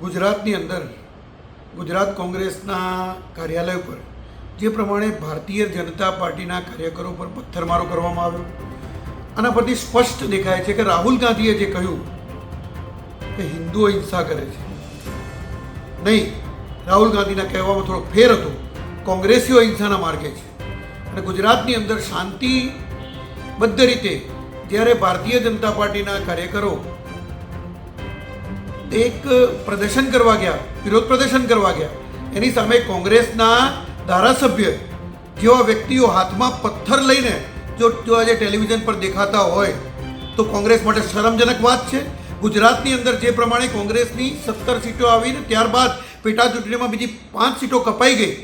ગુજરાતની અંદર ગુજરાત કોંગ્રેસના કાર્યાલય પર જે પ્રમાણે ભારતીય જનતા પાર્ટીના કાર્યકરો પર પથ્થરમારો કરવામાં આવ્યો, આના પરથી સ્પષ્ટ દેખાય છે કે રાહુલ ગાંધીએ જે કહ્યું કે હિન્દુઓ હિંસા કરે છે, નહીં, રાહુલ ગાંધીના કહેવામાં થોડો ફેર હતો, કોંગ્રેસીઓ હિંસાના માર્ગે છે. અને ગુજરાતની અંદર શાંતિબદ્ધ રીતે જ્યારે ભારતીય જનતા પાર્ટીના કાર્યકરો એક પ્રદર્શન કરવા ગયા, વિરોધ પ્રદર્શન કરવા ગયા, એની સામે કોંગ્રેસના ધારાસભ્ય જેવા વ્યક્તિઓ હાથમાં પથ્થર લઈને જો આજે ટેલિવિઝન પર દેખાતા હોય તો કોંગ્રેસ માટે શરમજનક વાત છે. ગુજરાતની અંદર જે પ્રમાણે કોંગ્રેસની 17 સીટો આવીને ત્યારબાદ પેટા ચૂંટણીમાં બીજી 5 સીટો કપાઈ ગઈ,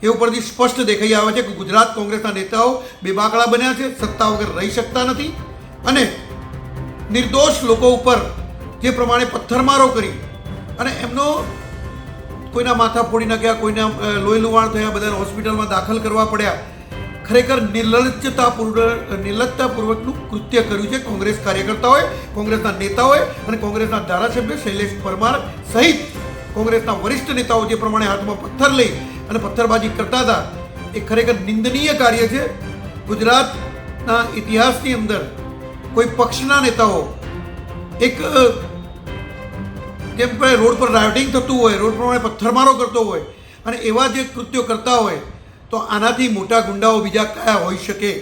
એ ઉપરથી સ્પષ્ટ દેખાઈ આવે છે કે ગુજરાત કોંગ્રેસના નેતાઓ બેબાકળા બન્યા છે, સત્તા વગર રહી શકતા નથી અને નિર્દોષ લોકો ઉપર જે પ્રમાણે પથ્થરમારો કરી અને એમનો કોઈના માથા ફોડી નાખ્યા, કોઈના લોહી લુહાણ થયા, બધાને હોસ્પિટલમાં દાખલ કરવા પડ્યા. ખરેખર નિર્લજ્જતાપૂર્વકનું કૃત્ય કર્યું છે કોંગ્રેસ કાર્યકર્તાઓએ, કોંગ્રેસના નેતાઓએ અને કોંગ્રેસના ધારાસભ્ય શૈલેષ પરમાર સહિત કોંગ્રેસના વરિષ્ઠ નેતાઓ જે પ્રમાણે હાથમાં પથ્થર લઈ અને પથ્થરબાજી કરતા હતા, એ ખરેખર નિંદનીય કાર્ય છે. ગુજરાતના ઇતિહાસની અંદર કોઈ પક્ષના નેતાઓ એક જેમ કે રોડ પર રાયોટિંગ થતું હોય, રોડ પ્રમાણે પથ્થરમારો કરતો હોય અને એવા જે કૃત્યો કરતા હોય તો આનાથી મોટા ગુંડાઓ બીજા કયા હોઈ શકે.